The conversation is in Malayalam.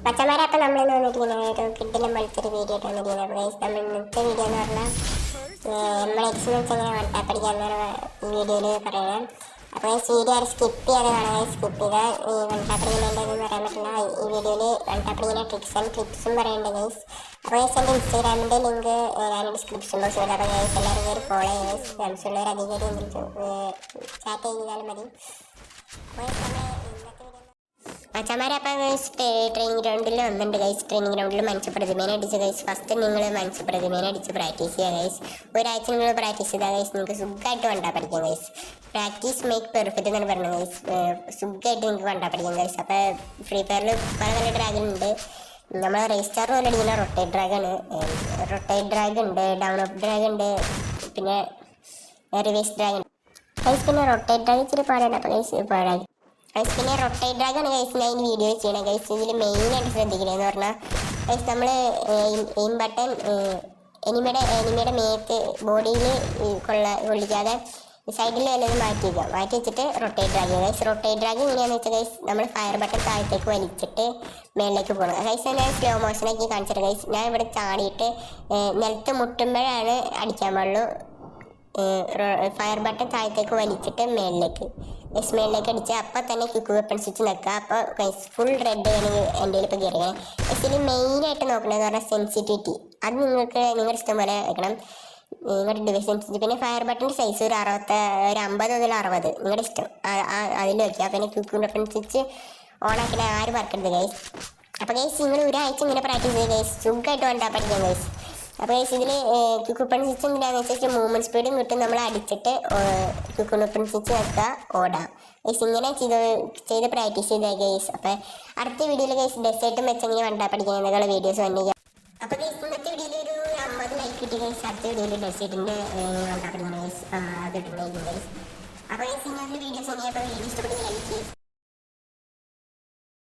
പച്ചമാരെ അപ്പം നമ്മൾ വന്നിരിക്കുന്നത് ഒരു കിഡിലും പോലത്തെ വീഡിയോ ആയിട്ട് വന്നിരിക്കുന്നത്. അപ്പോൾ ഗൈസ് നമ്മൾ ഇന്നത്തെ വീഡിയോ എന്ന് പറഞ്ഞാൽ നമ്മൾ എക്സ്പീരിയൻസ് എങ്ങനെ വൺടാപ്പടിക്കാമെന്നാണ് ഈ വീഡിയോയിൽ പറയുന്നത്. അപ്പോൾ ഗൈസ് വീഡിയോ ആരും സ്കിപ്പ് ചെയ്യാതെ കാണാൻ സ്കിപ്പ് ചെയ്താൽ ഈ വൺടാപ്പടിക്കുന്നതിൻ്റെതെന്ന് പറയാൻ പറ്റില്ല. ഈ വീഡിയോയിൽ വൺടാപ്പടിക്കുന്ന ട്രിക്സ് ആൻഡ് ടിപ്സും പറയുന്നുണ്ട് ഗൈസ്. അപ്പോൾ ഗൈസ് എൻ്റെ ഇൻസ്റ്റാഗ്രാമിൻ്റെ ലിങ്ക് ഞാൻ ഡിസ്ക്രിപ്ഷൻ ബോക്സിൽ കൊടുക്കാം. അപ്പോൾ ഗൈസ് എല്ലാവരും കയറി ഫോളോ ചെയ്യുക. ഫ്രണ്ട്സുള്ളവർ അധികം ചാറ്റ് ചെയ്താലും മതി. അപ്പോൾ അച്ഛന്മാരെ അപ്പം ഗൈസ് ട്രെയിനിങ് ഗ്രൗണ്ടിൽ വന്നിട്ടുണ്ട് ഗൈസ്. ട്രെയിനിങ് ഗ്രൗണ്ടിൽ മനുഷ്യപ്രതിമേനെ അടിച്ച് ഗൈസ്. ഫസ്റ്റ് നിങ്ങൾ മനുഷ്യപ്രതിമേനെ അടിച്ച് പ്രാക്ടീസ് ചെയ്യുക ഗൈസ്. ഒരാഴ്ച നിങ്ങൾ പ്രാക്ടീസ് ചെയ്താൽ ഗൈസ് നിങ്ങൾക്ക് സുഖമായിട്ട് വണ്ടാ പഠിക്കാം ഗൈസ്. പ്രാക്ടീസ് മേക്ക് പെർഫെക്റ്റ് എന്നാണ് പറഞ്ഞത് ഗൈസ്. സുഖമായിട്ട് നിങ്ങൾക്ക് വണ്ടാ പഠിക്കാം ഗൈസ്. അപ്പോൾ ഫ്രീ ഫയറിൽ പല പല ഡ്രാഗൺ ഉണ്ട്. നമ്മൾ റേസ്റ്റാർ പോലെ അടിക്കുന്ന റൊട്ടേറ്റ് ഡ്രാഗൺ ഉണ്ട്, ഡൗൺ അപ്പ് ഡ്രാഗൺ ഉണ്ട്, പിന്നെ റിവേഴ്സ് ഡ്രാഗൺ ഗൈസ്. പിന്നെ റൊട്ടേറ്റ് ഡ്രാഗൺ ഇച്ചിരി പാടാണ്. അപ്പോൾ ഗൈസ് പാടായി ഗൈസ്. പിന്നെ റൊട്ടേറ്റ് ഡ്രാഗാണ് ഗൈസ് ഞാൻ ഈ വീഡിയോ ചെയ്യണം ഗൈസ്. ഇതിൽ മെയിനായിട്ട് ശ്രദ്ധിക്കണമെന്ന് പറഞ്ഞാൽ ഗൈസ് നമ്മൾ എയിം ബട്ടൺ എനിമിയുടെ മേത്ത് ബോഡിയിൽ കൊള്ളിക്കാതെ സൈഡിൽ വല്ലതും മാറ്റി വെച്ചിട്ട് റൊട്ടേറ്റ് ഡ്രാഗ് ചെയ്യുക ഗൈസ്. റൊട്ടേറ്റ് ഡ്രാഗ് എങ്ങനെയാണെന്ന് വെച്ചാൽ ഗൈസ് നമ്മൾ ഫയർ ബട്ടൺ താഴത്തേക്ക് വലിച്ചിട്ട് മേളിലേക്ക് പോകണം ഗൈസ്. ഞാൻ സ്ലോ മോഷനാക്കി കാണിച്ചിട്ട് ഗൈസ്. ഞാൻ ഇവിടെ ചാടിയിട്ട് നിലത്ത് മുട്ടുമ്പോഴാണ് അടിക്കാൻ പാടുള്ളൂ. ഫയർ ബട്ടൺ താഴത്തേക്ക് വലിച്ചിട്ട് മേളിലേക്ക് അടിച്ചാൽ അപ്പം തന്നെ ക്വിക്ക് വെപ്പൺ സ്വിച്ച് നിൽക്കുക. അപ്പോൾ ഗൈസ് ഫുൾ റെഡ് എൻ്റെ ഇപ്പോൾ കയറിയാണ് ഗൈസ്. ഇതിൽ മെയിനായിട്ട് നോക്കണമെന്ന് പറഞ്ഞാൽ സെൻസിറ്റിവിറ്റി. അത് നിങ്ങളുടെ ഇഷ്ടം പോലെ വെക്കണം, നിങ്ങളുടെ ഡിവൈസ് സെൻസിറ്റിവിറ്റി. പിന്നെ ഫയർ ബട്ടൻ്റെ സൈസ് ഒരു 50 മുതൽ 60 നിങ്ങളുടെ ഇഷ്ടം അതിൽ വയ്ക്കുക. പിന്നെ ക്വിക്ക് വെപ്പൺ സ്വിച്ച് ഓണാക്കണ ആരും മറക്കരുത് ഗൈസ്. അപ്പോൾ ഗൈസ് നിങ്ങൾ ഒരാഴ്ച ഇങ്ങനെ പ്രാക്ടീസ് ചെയ്യുക ഗൈസ്. സുഖമായിട്ട് വേണ്ടാ പഠിക്കാം ഗൈസ്. അപ്പോൾ ഗൈസ് ഇതിൽ ക്വിക്ക് സ്വിച്ച് എന്തിനാണെന്ന് വെച്ചാൽ മൂവ്മെൻറ്റ് സ്പീഡും കിട്ടും. നമ്മൾ അടിച്ചിട്ട് ക്വിക്ക് സ്വിച്ച് വെക്കുക, ഓടാം ഗൈസ്. ഇങ്ങനെ ചെയ്ത് പ്രാക്ടീസ് ചെയ്താൽ ഗൈസ്. അപ്പോൾ അടുത്ത വീഡിയോയിൽ ഗൈസ് ഡെസേർട്ടും വെച്ചെങ്കിൽ വണ്ടാ പഠിക്കാൻ എന്നുള്ള വീഡിയോസ് വന്നിരിക്കുക. അപ്പോൾ ഗൈസ് ഇന്നത്തെ വീഡിയോയിൽ ഒരു 50 ലൈക്ക് കിട്ടി ഗൈസ്. അടുത്ത വീഡിയോയിൽ ഡെസേർട്ടിൻ്റെ വണ്ടാ പഠിക്കുന്ന ഗൈസ് അത് ഇട്ടുണ്ടായിരിക്കും ഗൈസ്. അപ്പോൾ ഗൈസ് ഇങ്ങനത്തെ വീഡിയോസ് വന്നിപ്പോൾ വീഡിയോ ഇഷ്ടപ്പെടുന്ന ലൈക്ക്